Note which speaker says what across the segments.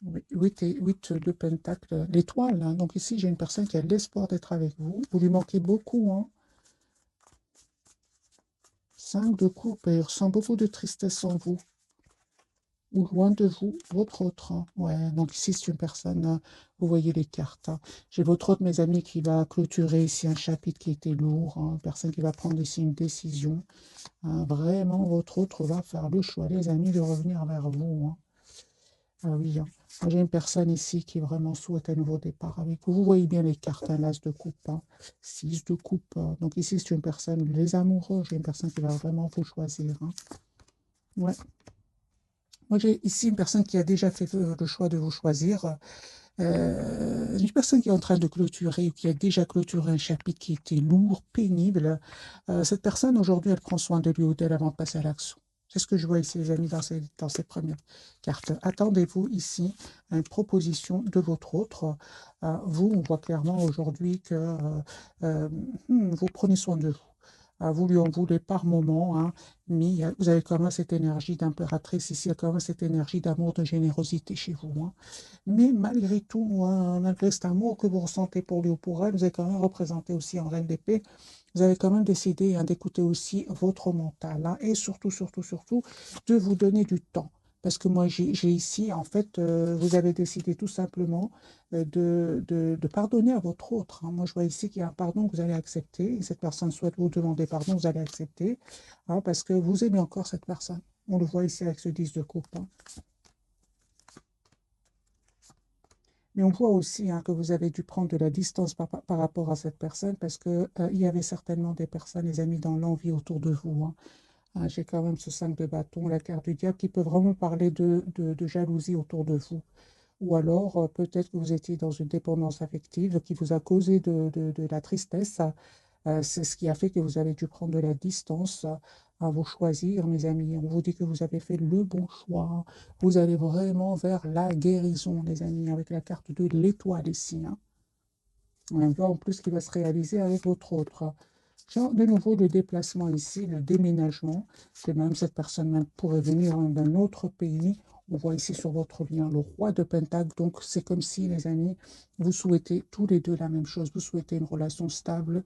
Speaker 1: Oui, 8 de Pentacle, l'étoile, hein. Donc ici, j'ai une personne qui a l'espoir d'être avec vous. Vous lui manquez beaucoup, hein. 5 de coupe, et il ressent beaucoup de tristesse en vous. Ou loin de vous, votre autre, hein. Ouais, donc ici, c'est une personne, vous voyez les cartes, hein. J'ai votre autre, mes amis, qui va clôturer ici un chapitre qui était lourd, hein. Une personne qui va prendre ici une décision, hein. Vraiment, votre autre va faire le choix, les amis, de revenir vers vous, hein. Ah oui, hein. Moi, j'ai une personne ici qui vraiment souhaite un nouveau départ avec vous. Vous voyez bien les cartes, hein, l'as de coupe, hein, 6 de coupe, donc ici, c'est une personne, les amoureux, j'ai une personne qui va vraiment vous choisir, hein. Ouais. Moi, j'ai ici une personne qui a déjà fait le choix de vous choisir. Une personne qui est en train de clôturer ou qui a déjà clôturé un chapitre qui était lourd, pénible. Cette personne, aujourd'hui, elle prend soin de lui ou d'elle avant de passer à l'action. C'est ce que je vois ici, les amis, dans ces premières cartes. Attendez-vous ici à une proposition de votre autre. Vous, on voit clairement aujourd'hui que euh, vous prenez soin de vous. Vous lui en voulez par moment, hein, mais vous avez quand même cette énergie d'impératrice ici, il y a quand même cette énergie d'amour, de générosité chez vous, hein. Mais malgré tout, hein, malgré cet amour que vous ressentez pour lui ou pour elle, vous avez quand même représenté aussi en reine d'épée. Vous avez quand même décidé, hein, d'écouter aussi votre mental, hein, et surtout, surtout, surtout, de vous donner du temps. Parce que moi, j'ai ici, en fait, vous avez décidé tout simplement de pardonner à votre autre, hein. Moi, je vois ici qu'il y a un pardon que vous allez accepter. Et cette personne souhaite vous demander pardon, vous allez accepter, hein, parce que vous aimez encore cette personne. On le voit ici avec ce 10 de coupe, hein. Mais on voit aussi, hein, que vous avez dû prendre de la distance par rapport à cette personne parce que, il y avait certainement des personnes, les amis, dans l'envie autour de vous, hein. J'ai quand même ce 5 de bâton, la carte du diable, qui peut vraiment parler de jalousie autour de vous. Ou alors, peut-être que vous étiez dans une dépendance affective qui vous a causé de la tristesse. C'est ce qui a fait que vous avez dû prendre de la distance, à vous choisir, mes amis. On vous dit que vous avez fait le bon choix. Vous allez vraiment vers la guérison, les amis, avec la carte de l'étoile ici, hein. On voit en plus qui va se réaliser avec votre autre. Genre, de nouveau, le déplacement ici, le déménagement, que même cette personne même pourrait venir d'un autre pays. On voit ici sur votre lien le roi de Pentacle. Donc, c'est comme si, les amis, vous souhaitez tous les deux la même chose. Vous souhaitez une relation stable,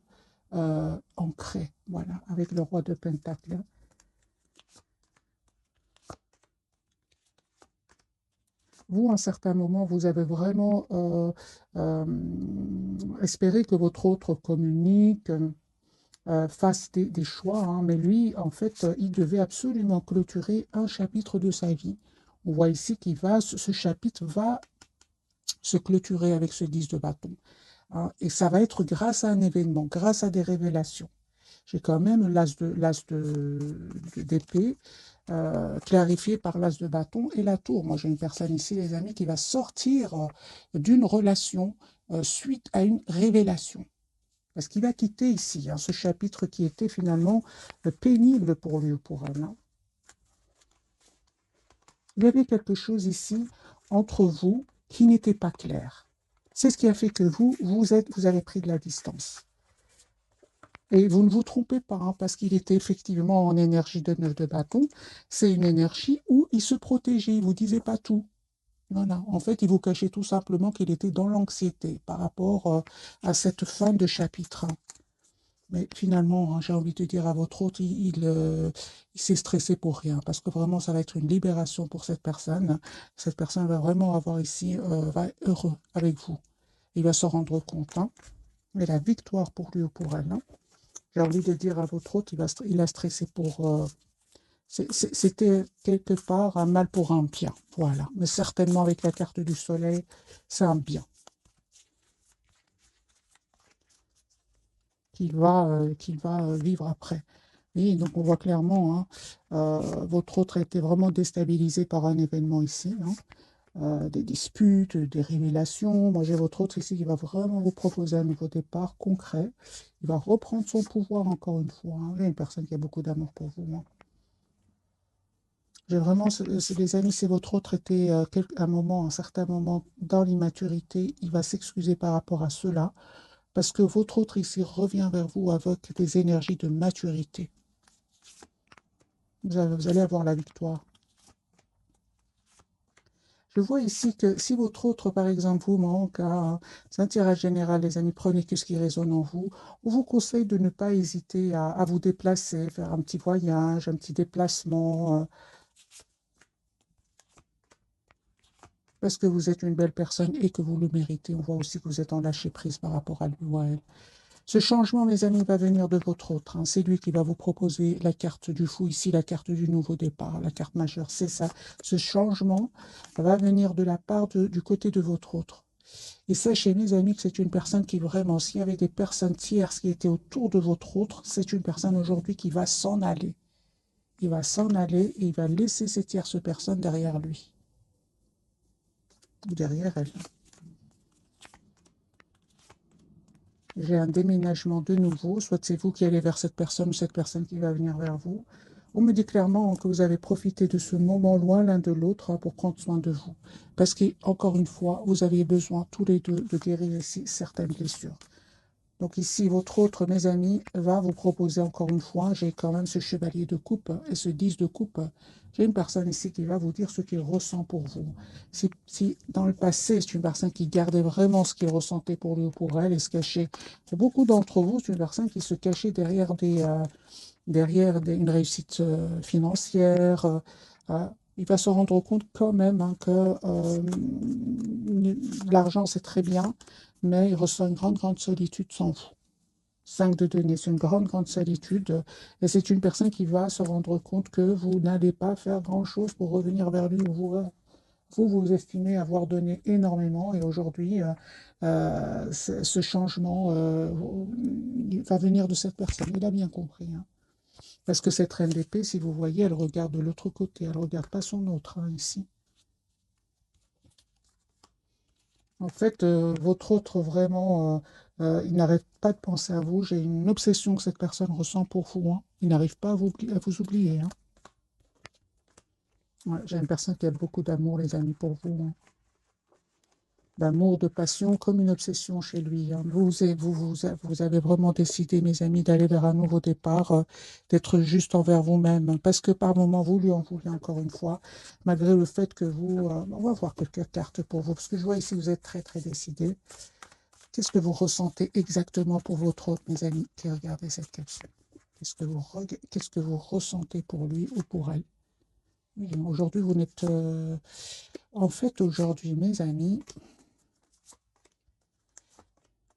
Speaker 1: ancrée, voilà, avec le roi de Pentacle. Vous, à un certain moment, vous avez vraiment euh, espéré que votre autre communique, fasse des choix, hein, mais lui, en fait, il devait absolument clôturer un chapitre de sa vie. On voit ici qu'il va, ce chapitre va se clôturer avec ce 10 de bâton, hein, et ça va être grâce à un événement, grâce à des révélations. J'ai quand même d'épée, clarifié par l'as de bâton et la tour. Moi, j'ai une personne ici, les amis, qui va sortir d'une relation suite à une révélation. Parce qu'il va quitter ici, hein, ce chapitre qui était finalement pénible pour lui ou pour elle, hein. Il y avait quelque chose ici entre vous qui n'était pas clair. C'est ce qui a fait que vous avez pris de la distance. Et vous ne vous trompez pas, hein, parce qu'il était effectivement en énergie de 9 de bâton. C'est une énergie où il se protégeait, il ne vous disait pas tout. Voilà. En fait, il vous cachait tout simplement qu'il était dans l'anxiété par rapport à cette fin de chapitre, hein. Mais finalement, hein, j'ai envie de dire à votre hôte, il s'est stressé pour rien, parce que vraiment, ça va être une libération pour cette personne. Cette personne va vraiment avoir ici, va être heureux avec vous. Il va s'en rendre compte, hein. Et la victoire pour lui ou pour elle, hein. J'ai envie de dire à votre hôte, il a stressé pour... c'était quelque part un mal pour un bien. Voilà. Mais certainement avec la carte du soleil, c'est un bien qu'il va vivre après. Oui, donc on voit clairement, hein, votre autre a été vraiment déstabilisé par un événement ici, hein, des disputes, des révélations. Moi, j'ai votre autre ici qui va vraiment vous proposer un nouveau départ concret. Il va reprendre son pouvoir encore une fois, hein. Il y a une personne qui a beaucoup d'amour pour vous, hein. J'ai vraiment, les amis, si votre autre était un moment, un certain moment dans l'immaturité, il va s'excuser par rapport à cela, parce que votre autre ici revient vers vous avec des énergies de maturité. Vous allez avoir la victoire. Je vois ici que si votre autre, par exemple, vous manque c'est un tirage général, les amis, prenez que ce qui résonne en vous. On vous conseille de ne pas hésiter à vous déplacer, faire un petit voyage, un petit déplacement, parce que vous êtes une belle personne et que vous le méritez. On voit aussi que vous êtes en lâcher prise par rapport à lui ou à elle. Ce changement, mes amis, va venir de votre autre, hein. C'est lui qui va vous proposer la carte du fou, ici la carte du nouveau départ, la carte majeure, c'est ça. Ce changement va venir de la part du côté de votre autre. Et sachez, mes amis, que c'est une personne qui vraiment, s'il y avait des personnes tierces qui étaient autour de votre autre, c'est une personne aujourd'hui qui va s'en aller. Il va s'en aller et il va laisser ces tierces personnes derrière lui ou derrière elle. J'ai un déménagement de nouveau, soit c'est vous qui allez vers cette personne ou cette personne qui va venir vers vous. On me dit clairement que vous avez profité de ce moment loin l'un de l'autre pour prendre soin de vous. Parce qu'encore une fois, vous avez besoin tous les deux de guérir ici certaines blessures. Donc ici, votre autre, mes amis, va vous proposer encore une fois, j'ai quand même ce chevalier de coupe et ce 10 de coupe. J'ai une personne ici qui va vous dire ce qu'il ressent pour vous. Si dans le passé, c'est une personne qui gardait vraiment ce qu'il ressentait pour lui ou pour elle et se cachait. Pour beaucoup d'entre vous, c'est une personne qui se cachait derrière une réussite financière. Il va se rendre compte quand même hein, que l'argent, c'est très bien, mais il ressent une grande, grande solitude sans vous. 5 de denier, c'est une grande, grande solitude. Et c'est une personne qui va se rendre compte que vous n'allez pas faire grand-chose pour revenir vers lui. Vous estimez avoir donné énormément et aujourd'hui, ce changement va venir de cette personne. Il a bien compris. Hein. Parce que cette reine d'épée, si vous voyez, elle regarde de l'autre côté. Elle ne regarde pas son autre hein, ici. En fait, votre autre, vraiment, il n'arrête pas de penser à vous. J'ai une obsession que cette personne ressent pour vous. Hein. Il n'arrive pas à vous oublier. Hein. Ouais, j'ai une personne qui a beaucoup d'amour, les amis, pour vous. Hein. D'amour, de passion, comme une obsession chez lui. Hein. Vous avez vraiment décidé, mes amis, d'aller vers un nouveau départ, d'être juste envers vous-même. Hein, parce que par moments, vous lui en voulez encore une fois, malgré le fait que vous... on va voir quelques cartes pour vous. Parce que je vois ici, vous êtes très, très décidé. Qu'est-ce que vous ressentez exactement pour votre autre, mes amis, qui regardez cette capsule? Qu'est-ce que vous ressentez pour lui ou pour elle? Oui, aujourd'hui, vous n'êtes... En fait, aujourd'hui, mes amis,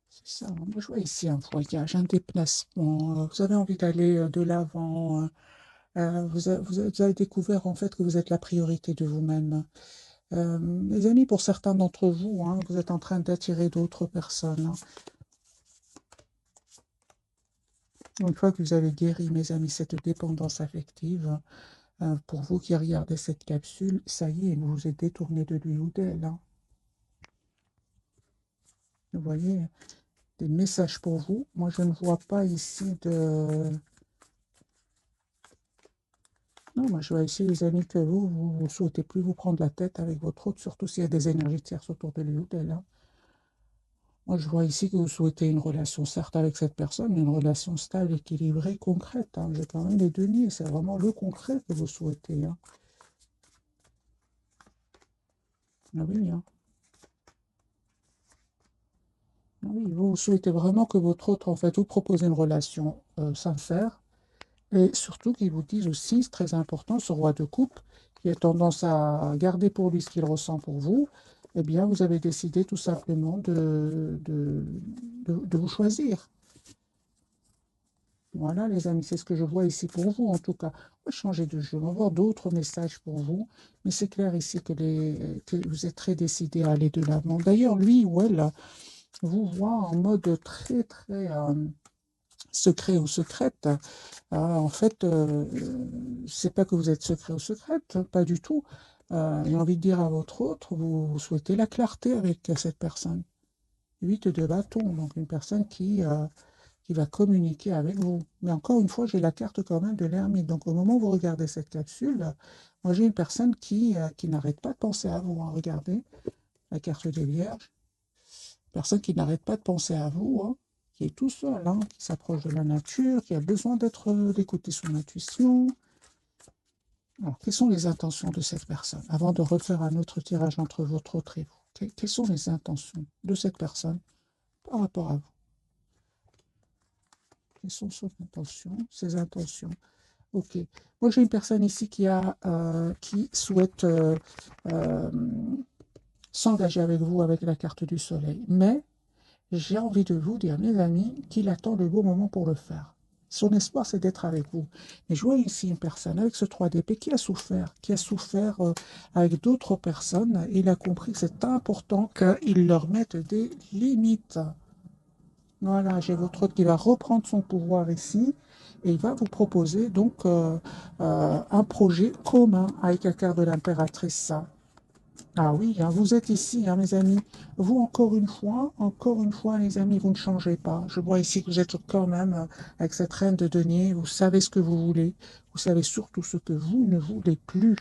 Speaker 1: c'est ça. Moi, je vois ici un voyage, un déplacement. Vous avez envie d'aller de l'avant. Vous avez découvert, en fait, que vous êtes la priorité de vous-même. Mes amis, pour certains d'entre vous, hein, vous êtes en train d'attirer d'autres personnes. Hein. Une fois que vous avez guéri, mes amis, cette dépendance affective, pour vous qui regardez cette capsule, ça y est, vous vous êtes détourné de lui ou d'elle. Hein. Vous voyez, des messages pour vous. Moi, je ne vois pas ici de... Non, moi, je vois ici, les amis, que vous ne souhaitez plus vous prendre la tête avec votre autre, surtout s'il y a des énergies tierces autour de lui ou d'elle. Hein. Moi, je vois ici que vous souhaitez une relation, certes, avec cette personne, mais une relation stable, équilibrée, concrète. Hein. J'ai quand même les deniers, c'est vraiment le concret que vous souhaitez. Hein. Ah oui, hein. Ah oui, vous souhaitez vraiment que votre autre, en fait, vous propose une relation sincère et surtout qu'il vous dise aussi, c'est très important, ce roi de coupe qui a tendance à garder pour lui ce qu'il ressent pour vous, eh bien, vous avez décidé tout simplement de vous choisir. Voilà, les amis, c'est ce que je vois ici pour vous, en tout cas. On va changer de jeu, on va voir d'autres messages pour vous, mais c'est clair ici que vous êtes très décidé à aller de l'avant. D'ailleurs, lui ou elle vous voit en mode très, très secret ou secrète. En fait, c'est pas que vous êtes secret ou secrète, pas du tout. J'ai envie de dire à votre autre, vous souhaitez la clarté avec cette personne. 8 de bâton, donc une personne qui va communiquer avec vous. Mais encore une fois, j'ai la carte quand même de l'ermite. Donc au moment où vous regardez cette capsule, moi j'ai une personne qui n'arrête pas de penser à vous. Hein. Regardez la carte des Vierges. Personne qui n'arrête pas de penser à vous, hein, qui est tout seul, hein, qui s'approche de la nature, qui a besoin d'écouter son intuition. Alors, quelles sont les intentions de cette personne? Avant de refaire un autre tirage entre votre autre et vous, quelles sont les intentions de cette personne par rapport à vous? Quelles sont ses intentions? Ok. Moi, j'ai une personne ici qui souhaite euh, s'engager avec vous avec la carte du soleil. Mais j'ai envie de vous dire, mes amis, qu'il attend le bon moment pour le faire. Son espoir, c'est d'être avec vous. Mais je vois ici une personne avec ce 3 d'épée qui a souffert avec d'autres personnes. Il a compris que c'est important qu'il leur mette des limites. Voilà, j'ai votre autre qui va reprendre son pouvoir ici et il va vous proposer donc un projet commun avec la carte de l'impératrice. Ah oui, hein, vous êtes ici, hein, mes amis. Vous, encore une fois, les amis, vous ne changez pas. Je vois ici que vous êtes quand même avec cette reine de denier. Vous savez ce que vous voulez. Vous savez surtout ce que vous ne voulez plus.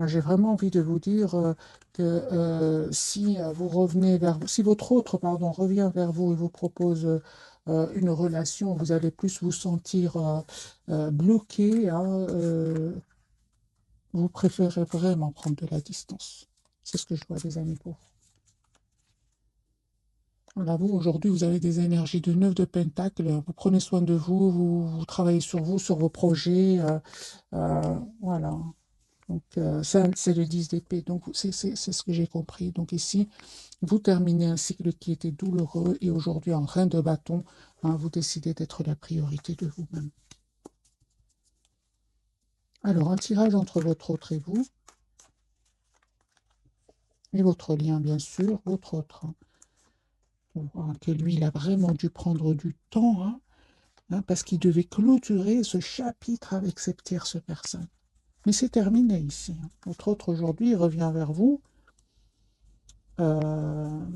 Speaker 1: J'ai vraiment envie de vous dire que si vous revenez si votre autre, pardon, revient vers vous et vous propose une relation, vous allez plus vous sentir bloqué, hein, vous préférez vraiment prendre de la distance. C'est ce que je vois, des amis, pour vous. Voilà, vous, aujourd'hui, vous avez des énergies de 9 de Pentacle. Vous prenez soin de vous, vous travaillez sur vous, sur vos projets. Voilà. Donc, ça, c'est le 10 d'épée. Donc, c'est ce que j'ai compris. Donc, ici, vous terminez un cycle qui était douloureux et aujourd'hui, en reine de bâton, hein, vous décidez d'être la priorité de vous-même. Alors, un tirage entre votre autre et vous, et votre lien, bien sûr, votre autre. On voit que lui, il a vraiment dû prendre du temps, hein, parce qu'il devait clôturer ce chapitre avec cette tierce personne. Mais c'est terminé ici, hein. Votre autre, aujourd'hui, il revient vers vous. Euh,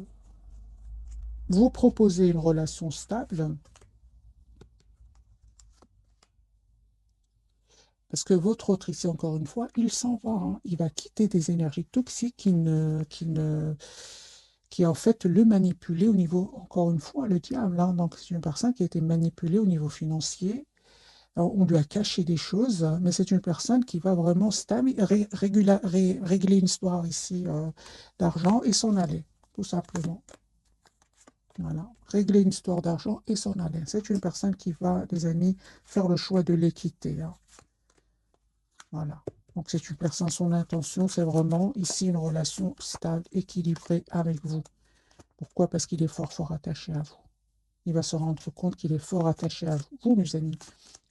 Speaker 1: vous proposez une relation stable, parce que votre autre ici, encore une fois, il s'en va, hein. Il va quitter des énergies toxiques qui en fait le manipulaient au niveau, encore une fois, le diable, hein. Donc c'est une personne qui a été manipulée au niveau financier. Alors, on lui a caché des choses, mais c'est une personne qui va vraiment régler une histoire ici d'argent et s'en aller, tout simplement. Voilà, régler une histoire d'argent et s'en aller. C'est une personne qui va, les amis, faire le choix de l'équité, hein. Voilà. Donc c'est une personne, son intention, c'est vraiment ici une relation stable, équilibrée avec vous. Pourquoi? Parce qu'il est fort, fort attaché à vous. Il va se rendre compte qu'il est fort attaché à vous. Vous, mes amis,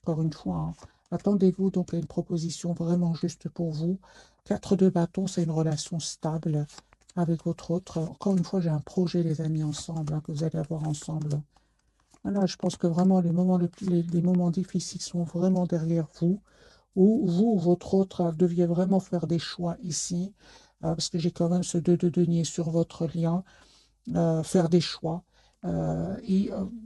Speaker 1: encore une fois, hein, attendez-vous donc à une proposition vraiment juste pour vous. 4 de bâton, c'est une relation stable avec votre autre. Encore une fois, j'ai un projet, les amis, ensemble, hein, que vous allez avoir ensemble. Voilà, je pense que vraiment les moments difficiles sont vraiment derrière vous, où vous, votre autre, deviez vraiment faire des choix ici, parce que j'ai quand même ce 2 de denier sur votre lien, faire des choix.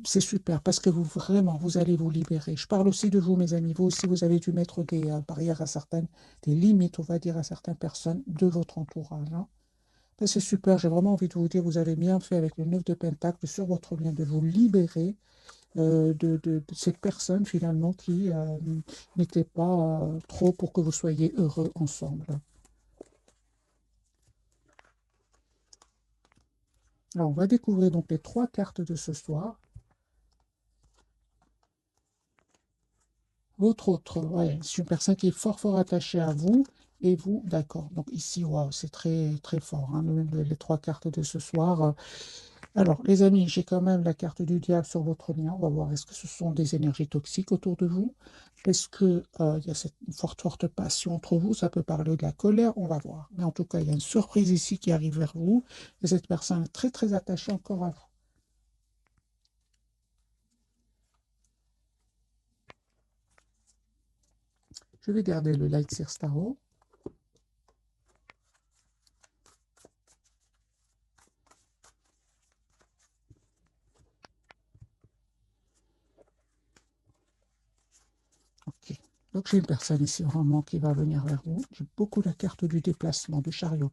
Speaker 1: C'est super parce que vous, vraiment, vous allez vous libérer. Je parle aussi de vous, mes amis. Vous aussi, vous avez dû mettre des barrières à certaines, des limites, on va dire, à certaines personnes de votre entourage, hein. Ben, c'est super. J'ai vraiment envie de vous dire, vous avez bien fait avec le 9 de Pentacle sur votre lien de vous libérer de cette personne finalement qui n'était pas trop pour que vous soyez heureux ensemble. Alors, on va découvrir donc les 3 cartes de ce soir. Votre autre, ouais, c'est une personne qui est fort, fort attachée à vous. Et vous, d'accord. Donc ici, waouh, c'est très, très fort, hein, les 3 cartes de ce soir. Alors, les amis, j'ai quand même la carte du diable sur votre lien. On va voir, est-ce que ce sont des énergies toxiques autour de vous? Est-ce que il y a cette forte, forte passion entre vous? Ça peut parler de la colère, on va voir. Mais en tout cas, il y a une surprise ici qui arrive vers vous. Et cette personne est très, très attachée encore à vous. Je vais garder le Light Seer Starro. Ok. Donc j'ai une personne ici vraiment qui va venir vers vous. J'ai beaucoup la carte du déplacement, du chariot.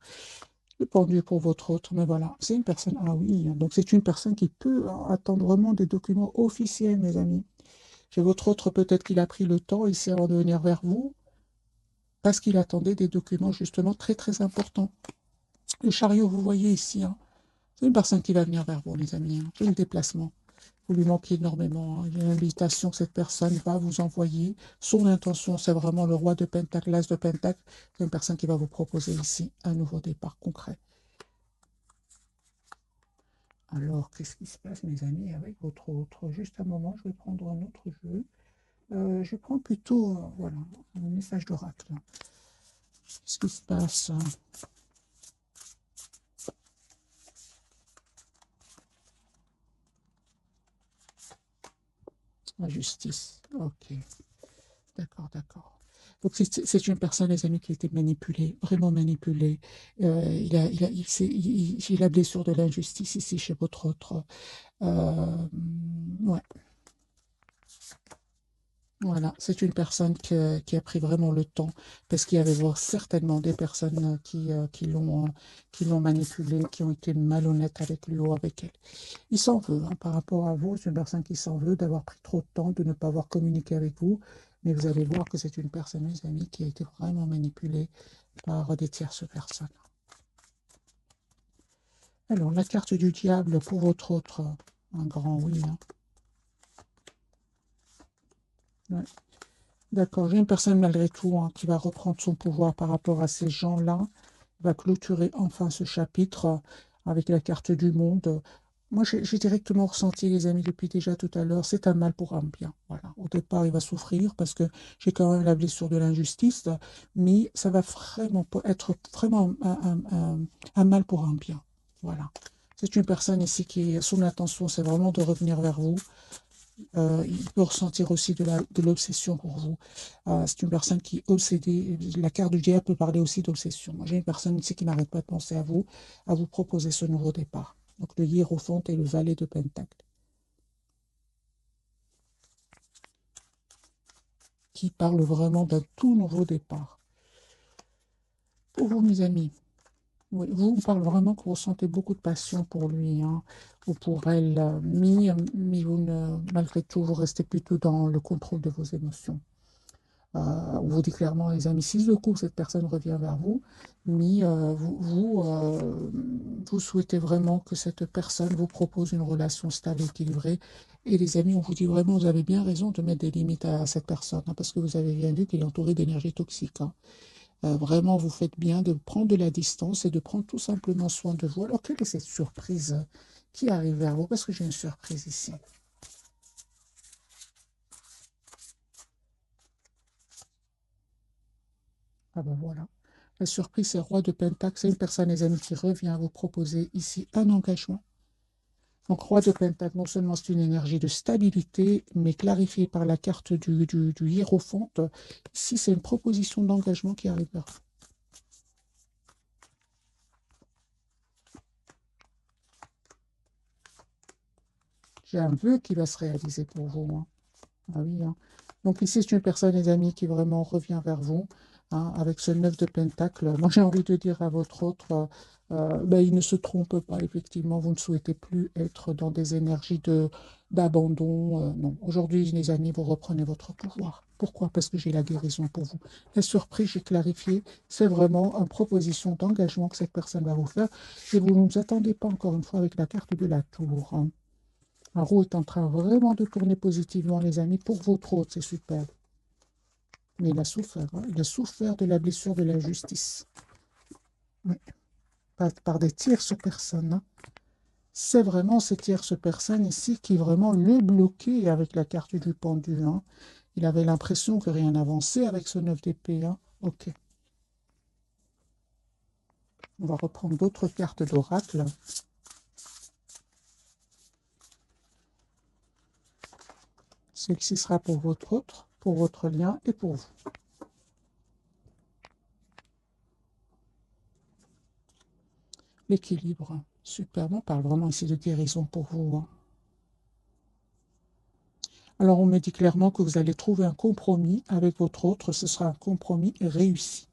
Speaker 1: Le pendu pour votre autre, mais voilà, c'est une personne, ah oui, donc c'est une personne qui peut attendre vraiment des documents officiels, mes amis. Chez votre autre, peut-être qu'il a pris le temps ici avant de venir vers vous, parce qu'il attendait des documents justement très très importants. Le chariot, vous voyez ici, hein, c'est une personne qui va venir vers vous, les amis. Hein. J'ai le déplacement. Vous lui manquez énormément. Hein. Il y a une invitation que cette personne va vous envoyer. Son intention, c'est vraiment le roi de Pentacle, l'as de Pentacle. C'est une personne qui va vous proposer ici un nouveau départ concret. Alors, qu'est-ce qui se passe, mes amis, avec votre autre? Juste un moment, je vais prendre un autre jeu. Je prends plutôt, voilà, un message d'oracle. Qu'est-ce qui se passe? La justice. Ok. D'accord, d'accord. Donc, c'est une personne, les amis, qui a été manipulée, vraiment manipulée. J'ai la blessure de l'injustice ici chez votre autre. Ouais. Voilà, c'est une personne qui a pris vraiment le temps, parce qu'il y avait certainement des personnes qui l'ont manipulé, qui ont été malhonnêtes avec lui ou avec elle. Il s'en veut, hein, par rapport à vous, c'est une personne qui s'en veut d'avoir pris trop de temps, de ne pas avoir communiqué avec vous, mais vous allez voir que c'est une personne, mes amis, qui a été vraiment manipulée par des tierces personnes. Alors, la carte du diable pour votre autre, un grand oui. Hein. Ouais. D'accord, j'ai une personne malgré tout hein, qui va reprendre son pouvoir par rapport à ces gens-là, va clôturer enfin ce chapitre avec la carte du monde. Moi, j'ai directement ressenti, les amis, depuis déjà tout à l'heure, c'est un mal pour un bien. Voilà. Au départ, il va souffrir parce que j'ai quand même la blessure de l'injustice, mais ça va vraiment être vraiment un mal pour un bien. Voilà. C'est une personne ici qui, son intention, c'est vraiment de revenir vers vous. Il peut ressentir aussi de l'obsession pour vous. C'est une personne qui est obsédée. La carte du diable peut parler aussi d'obsession. J'ai une personne ici qui n'arrête pas de penser à vous proposer ce nouveau départ. Donc le hiérophante et le valet de Pentacle, qui parle vraiment d'un tout nouveau départ. Pour vous, mes amis, oui, vous parlez vraiment que vous ressentez beaucoup de passion pour lui, hein, ou pour elle, mais vous malgré tout, vous restez plutôt dans le contrôle de vos émotions. On vous dit clairement, les amis, si de coup cette personne revient vers vous, mais vous souhaitez vraiment que cette personne vous propose une relation stable, équilibrée. Et les amis, on vous dit vraiment, vous avez bien raison de mettre des limites à cette personne, hein, parce que vous avez bien vu qu'il est entouré d'énergie toxique. Hein. Vraiment, vous faites bien de prendre de la distance et de prendre tout simplement soin de vous. Alors, quelle est cette surprise qui arrive vers vous? Parce que j'ai une surprise ici. Ah ben voilà. La surprise, c'est roi de Pentacle. C'est une personne, les amis, qui revient vous proposer ici un engagement. Donc, roi de Pentacle, non seulement c'est une énergie de stabilité, mais clarifiée par la carte du hiérophante. Ici, c'est une proposition d'engagement qui arrive vers vous. J'ai un vœu qui va se réaliser pour vous. Hein. Ah oui, hein. Donc ici, c'est une personne, les amis, qui vraiment revient vers vous hein, avec ce 9 de Pentacle. Moi, j'ai envie de dire à votre autre, ben, il ne se trompe pas, effectivement, vous ne souhaitez plus être dans des énergies d'abandon. Non, aujourd'hui, les amis, vous reprenez votre pouvoir. Pourquoi? Parce que j'ai la guérison pour vous. La surprise, j'ai clarifié, c'est vraiment une proposition d'engagement que cette personne va vous faire. Et vous ne vous attendez pas, encore une fois, avec la carte de la tour. Hein. La roue est en train vraiment de tourner positivement, les amis, pour votre hôte, c'est super. Mais il a souffert, hein. Il a souffert de la blessure de la justice. Oui. Par des tierces personnes. Hein. C'est vraiment ces tierces personnes ici qui vraiment le bloquaient avec la carte du pendu. Hein. Il avait l'impression que rien n'avançait avec ce 9 d'épée. Hein. Ok. On va reprendre d'autres cartes d'oracle. Celle-ci sera pour votre autre, pour votre lien et pour vous. L'équilibre. Super, on parle vraiment ici de guérison pour vous. Hein. Alors, on me dit clairement que vous allez trouver un compromis avec votre autre. Ce sera un compromis réussi.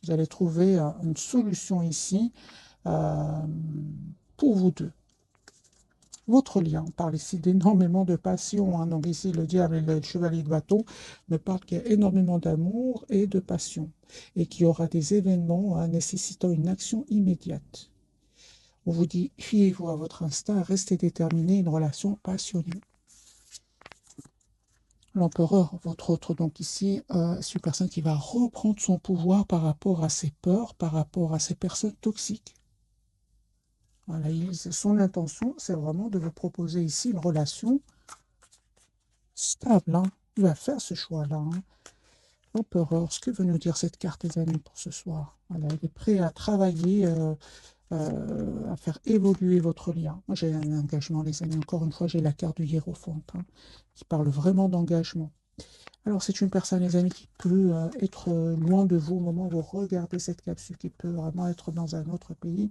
Speaker 1: Vous allez trouver une solution ici pour vous deux. Votre lien, on parle ici d'énormément de passion, hein. Donc ici, le diable et le chevalier de bâton me parlent qu'il y a énormément d'amour et de passion, et qu'il y aura des événements nécessitant une action immédiate. On vous dit, fiez-vous à votre instinct, restez déterminé, une relation passionnée. L'empereur, votre autre, donc ici, c'est une personne qui va reprendre son pouvoir par rapport à ses peurs, par rapport à ses personnes toxiques. Voilà, son intention, c'est vraiment de vous proposer ici une relation stable, hein. Il va faire ce choix-là, hein. L'empereur, ce que veut nous dire cette carte, les amis, pour ce soir? Voilà, il est prêt à travailler, à faire évoluer votre lien. Moi, j'ai un engagement, les amis. Encore une fois, j'ai la carte du hiérophante, hein, qui parle vraiment d'engagement. Alors, c'est une personne, les amis, qui peut être loin de vous au moment où vous regardez cette capsule, qui peut vraiment être dans un autre pays.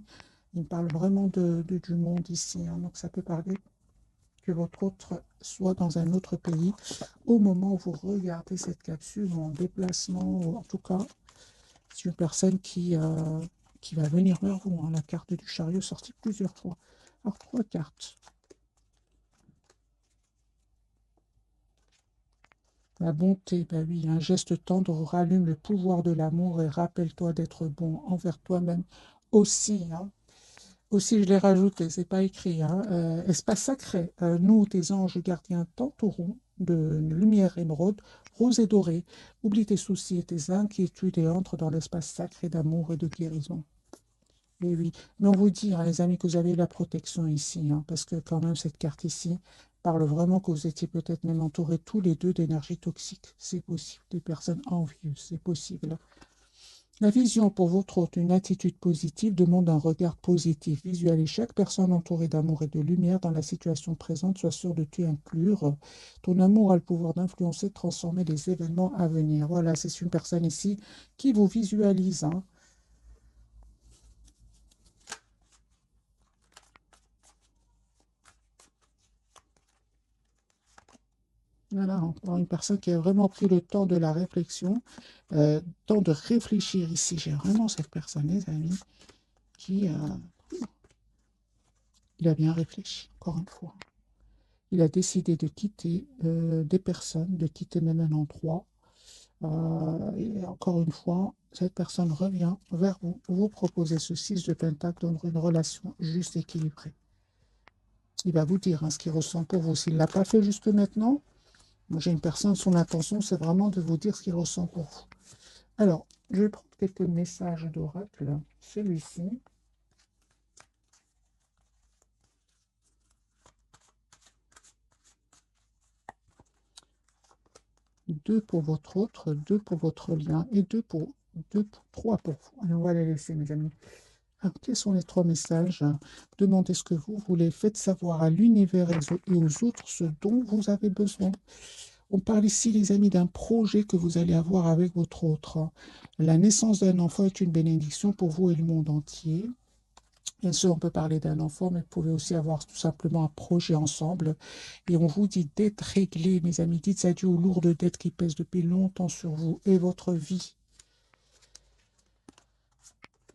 Speaker 1: Il me parle vraiment du monde ici, hein. Donc, ça peut parler que votre autre soit dans un autre pays au moment où vous regardez cette capsule, ou en déplacement, ou en tout cas, c'est une personne qui va venir vers vous, hein. La carte du chariot sortie plusieurs fois. Alors, 3 cartes. La bonté, ben oui, un geste tendre rallume le pouvoir de l'amour et rappelle-toi d'être bon envers toi-même aussi, hein. Aussi, je l'ai rajouté, c'est pas écrit, hein. Espace sacré, nous, tes anges gardiens t'entourons de lumière émeraude, rose et dorée. Oublie tes soucis et tes inquiétudes et entre dans l'espace sacré d'amour et de guérison. Oui, oui. Mais on vous dit, hein, les amis, que vous avez la protection ici, hein, parce que quand même, cette carte ici parle vraiment que vous étiez peut-être même entourés tous les deux d'énergie toxique. C'est possible. Des personnes envieuses, c'est possible. La vision pour votre hôte, une attitude positive, demande un regard positif. Visualise chaque personne entourée d'amour et de lumière dans la situation présente. Sois sûr de t'y inclure. Ton amour a le pouvoir d'influencer, de transformer les événements à venir. Voilà, c'est une personne ici qui vous visualise, hein. Voilà, encore une personne qui a vraiment pris le temps de la réflexion, temps de réfléchir ici. J'ai vraiment cette personne, les amis, qui il a bien réfléchi, encore une fois. Il a décidé de quitter des personnes, de quitter même un endroit. Et encore une fois, cette personne revient vers vous, vous proposez ce 6 de Pentacle dans une relation juste équilibrée. Il va vous dire, hein, ce qu'il ressent pour vous. S'il ne l'a pas fait jusque maintenant, moi j'ai une personne, son intention, c'est vraiment de vous dire ce qu'il ressent pour vous. Alors, je vais prendre quelques messages d'oracle. Celui-ci. Deux pour votre autre, deux pour votre lien et trois pour vous. Allez, on va les laisser, mes amis. Alors, quels sont les 3 messages? Demandez ce que vous voulez. Faites savoir à l'univers et aux autres ce dont vous avez besoin. On parle ici, les amis, d'un projet que vous allez avoir avec votre autre. La naissance d'un enfant est une bénédiction pour vous et le monde entier. Bien sûr, on peut parler d'un enfant, mais vous pouvez aussi avoir tout simplement un projet ensemble. Et on vous dit d'être réglé, mes amis. Dites adieu aux lourdes dettes qui pèsent depuis longtemps sur vous et votre vie.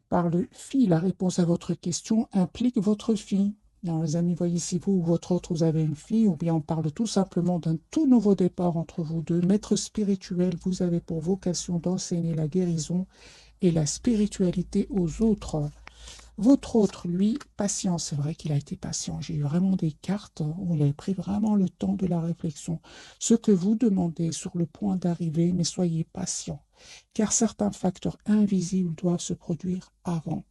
Speaker 1: Par le fille, la réponse à votre question implique votre fille. Alors, les amis, voyez si vous ou votre autre, vous avez une fille, ou bien on parle tout simplement d'un tout nouveau départ entre vous deux. Maître spirituel, vous avez pour vocation d'enseigner la guérison et la spiritualité aux autres. Votre autre, lui, patient, c'est vrai qu'il a été patient. J'ai eu vraiment des cartes où il a pris vraiment le temps de la réflexion. Ce que vous demandez est sur le point d'arriver, mais soyez patient, car certains facteurs invisibles doivent se produire avant.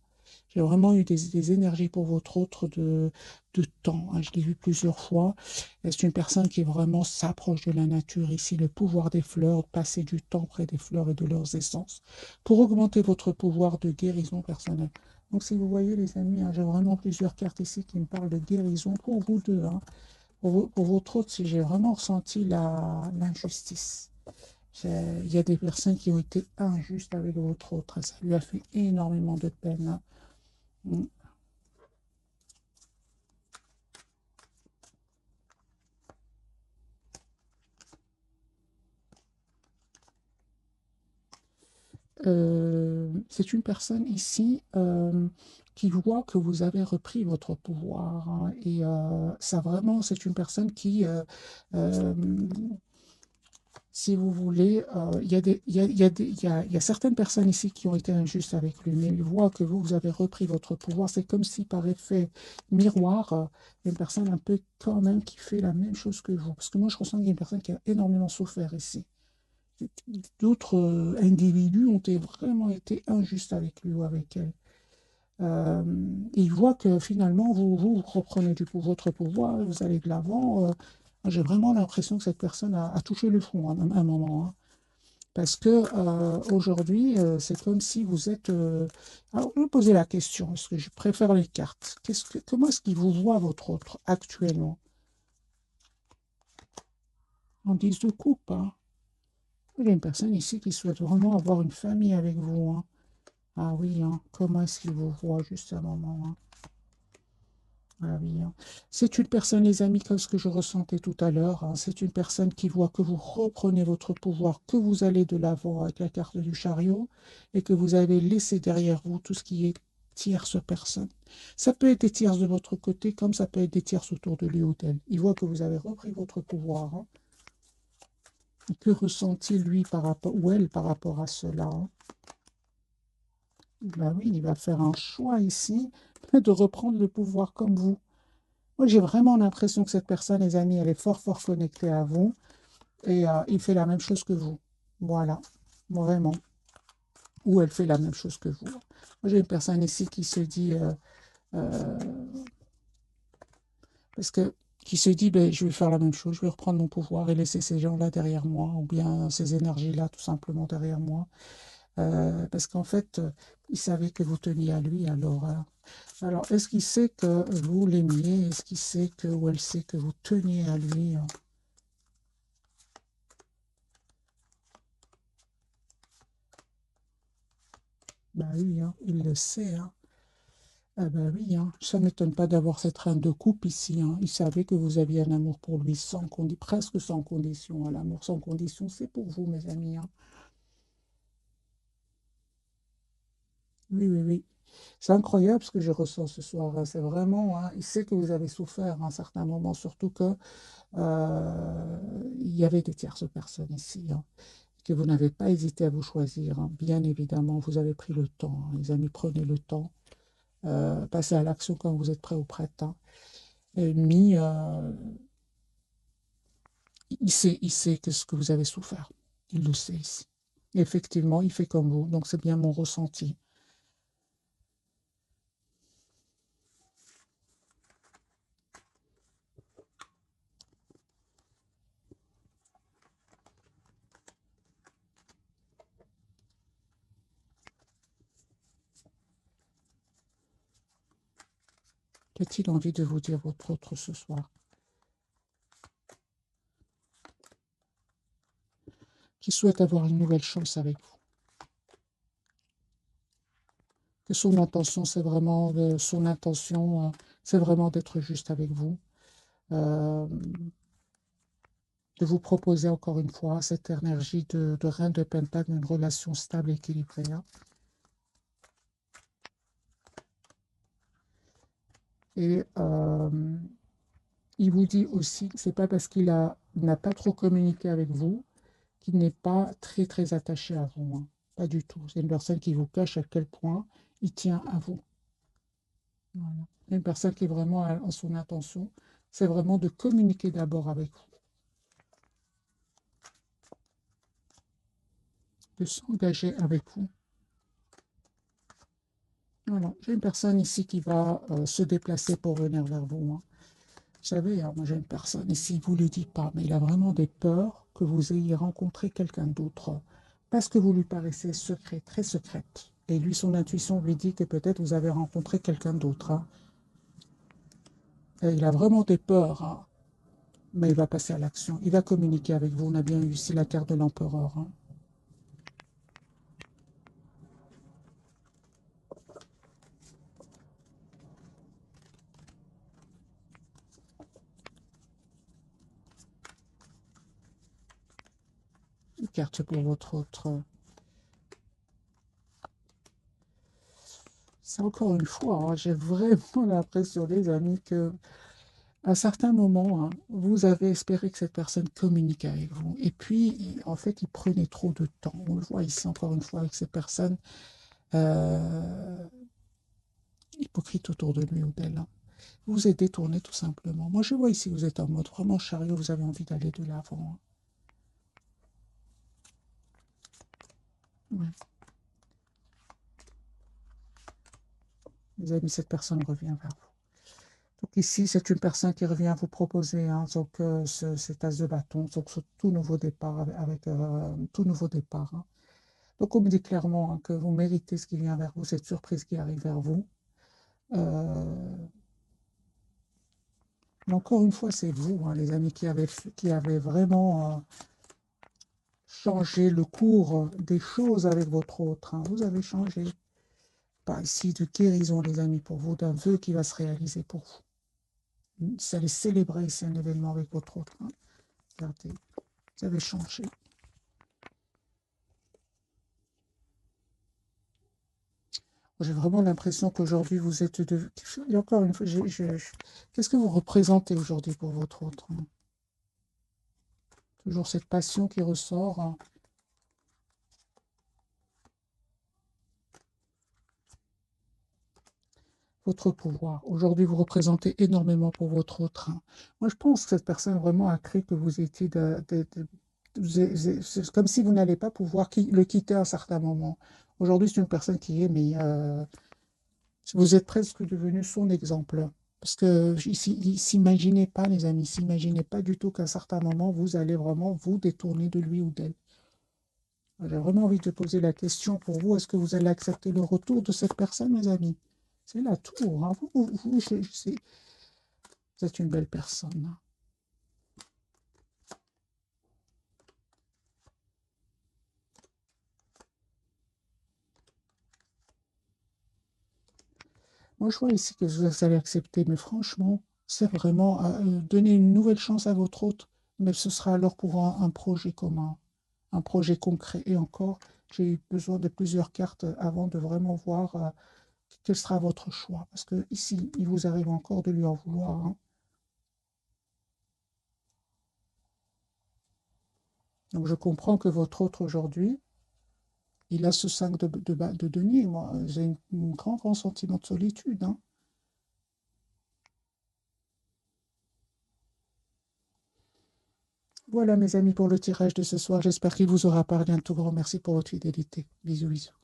Speaker 1: J'ai vraiment eu des énergies pour votre autre de temps, hein. Je l'ai vu plusieurs fois. C'est une personne qui vraiment s'approche de la nature ici, le pouvoir des fleurs, passer du temps près des fleurs et de leurs essences pour augmenter votre pouvoir de guérison personnelle. Donc, si vous voyez, les amis, hein, j'ai vraiment plusieurs cartes ici qui me parlent de guérison pour vous deux, hein. Pour votre autre, si j'ai vraiment ressenti l'injustice. Il y a des personnes qui ont été injustes avec votre autre, hein. Ça lui a fait énormément de peine, hein. Mm. c'est une personne ici qui voit que vous avez repris votre pouvoir, hein, et ça vraiment, c'est une personne qui, euh, si vous voulez, il y a il y a certaines personnes ici qui ont été injustes avec lui, mais il voit que vous avez repris votre pouvoir. C'est comme si par effet miroir, une personne un peu quand même qui fait la même chose que vous. Parce que moi, je ressens qu'il y a une personne qui a énormément souffert ici. D'autres individus ont vraiment été injustes avec lui ou avec elle. Euh, il voit que finalement, vous reprenez votre pouvoir, vous allez de l'avant. J'ai vraiment l'impression que cette personne a touché le fond à un moment, hein. Parce que aujourd'hui, c'est comme si vous êtes. Alors, je vais poser la question, parce que je préfère les cartes. Comment est-ce qu'il vous voit, votre autre, actuellement? En 10 de coupe, hein. Il y a une personne ici qui souhaite vraiment avoir une famille avec vous, hein. Ah oui, hein. Comment est-ce qu'il vous voit juste à un moment, hein? Ah oui, hein. C'est une personne, les amis, comme ce que je ressentais tout à l'heure, hein. C'est une personne qui voit que vous reprenez votre pouvoir, que vous allez de l'avant avec la carte du chariot et que vous avez laissé derrière vous tout ce qui est tierce personne. Ça peut être des tierces de votre côté, comme ça peut être des tierces autour de lui ou d'elle. Il voit que vous avez repris votre pouvoir, hein. Et que ressent-il, lui, par rapport, ou elle, par rapport à cela, hein? Ben oui, il va faire un choix ici de reprendre le pouvoir comme vous. Moi, j'ai vraiment l'impression que cette personne, les amis, elle est fort, fort connectée à vous et il fait la même chose que vous. Voilà, vraiment. Ou elle fait la même chose que vous. Moi, j'ai une personne ici qui se dit, euh, parce que, qui se dit, ben, je vais faire la même chose, je vais reprendre mon pouvoir et laisser ces gens-là derrière moi, ou bien ces énergies-là tout simplement derrière moi. Parce qu'en fait, il savait que vous teniez à lui, alors. Alors, est-ce qu'il sait que vous l'aimiez? Est-ce qu'il sait que, ou elle sait que vous teniez à lui, hein? Bah oui, hein, il le sait, hein. Ah bah oui, hein. Ça ne m'étonne pas d'avoir cette reine de coupe ici, hein. Il savait que vous aviez un amour pour lui presque sans condition, hein. L'amour sans condition, c'est pour vous, mes amis, hein. Oui, oui, oui. C'est incroyable ce que je ressens ce soir, hein. C'est vraiment, hein, il sait que vous avez souffert à un certain moment, surtout que il y avait des tierces personnes ici, hein, que vous n'avez pas hésité à vous choisir, hein. Bien évidemment, vous avez pris le temps, hein. Les amis, prenez le temps. Passez à l'action quand vous êtes prêt ou prête, hein. Et mis, il sait que ce que vous avez souffert. Il le sait ici. Effectivement, il fait comme vous, donc c'est bien mon ressenti. Qu'a-t-il envie de vous dire votre autre ce soir? Qui souhaite avoir une nouvelle chance avec vous? Que son intention, c'est vraiment son intention, c'est vraiment d'être juste avec vous, euh, de vous proposer encore une fois cette énergie de reine de Pentacle, une relation stable et équilibrée, hein. Et il vous dit aussi que c'est pas parce il n'a pas trop communiqué avec vous qu'il n'est pas très très attaché à vous, hein. Pas du tout. C'est une personne qui vous cache à quel point il tient à vous. Voilà. Une personne qui est vraiment en son intention, c'est vraiment de communiquer d'abord avec vous, de s'engager avec vous. Voilà. J'ai une personne ici qui va se déplacer pour venir vers vous, hein. Vous savez, hein, moi j'ai une personne ici, il ne vous le dit pas, mais il a vraiment des peurs que vous ayez rencontré quelqu'un d'autre parce que vous lui paraissez secret, très secrète. Et lui, son intuition lui dit que peut-être vous avez rencontré quelqu'un d'autre, hein. Et il a vraiment des peurs, hein, mais il va passer à l'action. Il va communiquer avec vous. On a bien eu ici la carte de l'empereur, hein. Une carte pour votre autre. encore une fois, hein, j'ai vraiment l'impression, les amis, que à certains moments, hein, vous avez espéré que cette personne communique avec vous. Et puis, en fait, il prenait trop de temps. On le voit ici encore une fois avec ces personnes euh, hypocrites autour de lui ou d'elle, hein. Vous vous êtes détourné tout simplement. Moi, je vois ici, vous êtes en mode vraiment chariot, vous avez envie d'aller de l'avant, hein. Ouais. Les amis, cette personne revient vers vous. Donc ici, c'est une personne qui revient vous proposer, hein, donc, cet as de bâton, donc ce tout nouveau départ avec, tout nouveau départ, hein. Donc on me dit clairement, hein, que vous méritez ce qui vient vers vous, cette surprise qui arrive vers vous. Mais encore une fois, c'est vous, hein, les amis, qui avez vraiment changé le cours des choses avec votre autre, hein. Vous avez changé. Pas ici de guérison, les amis, pour vous, d'un vœu qui va se réaliser pour vous. Vous allez célébrer ici un événement avec votre autre, hein. Regardez, vous avez changé. J'ai vraiment l'impression qu'aujourd'hui, vous êtes de... Et encore une fois, qu'est-ce que vous représentez aujourd'hui pour votre autre, hein? Toujours cette passion qui ressort, hein. Votre pouvoir. Aujourd'hui, vous représentez énormément pour votre autre, hein. Moi, je pense que cette personne vraiment a cru que vous étiez c'est comme si vous n'allez pas pouvoir le quitter à un certain moment. Aujourd'hui, c'est une personne qui est, mais vous êtes presque devenu son exemple. Parce que il s'imaginait pas, les amis, s'imaginait pas du tout qu'à un certain moment, vous allez vraiment vous détourner de lui ou d'elle. J'ai vraiment envie de poser la question pour vous, est-ce que vous allez accepter le retour de cette personne, mes amis? C'est la tour, hein. Vous êtes une belle personne, hein. Moi, je vois ici que vous allez accepter, mais franchement, c'est vraiment donner une nouvelle chance à votre hôte, mais ce sera alors pour un projet commun, un projet concret. Et encore, j'ai eu besoin de plusieurs cartes avant de vraiment voir quel sera votre choix. Parce que ici, il vous arrive encore de lui en vouloir, hein. Donc, je comprends que votre hôte aujourd'hui, il a ce 5 de denier. Moi, j'ai un grand, grand sentiment de solitude, hein. Voilà, mes amis, pour le tirage de ce soir. J'espère qu'il vous aura parlé. Un tout grand merci pour votre fidélité. Bisous, bisous.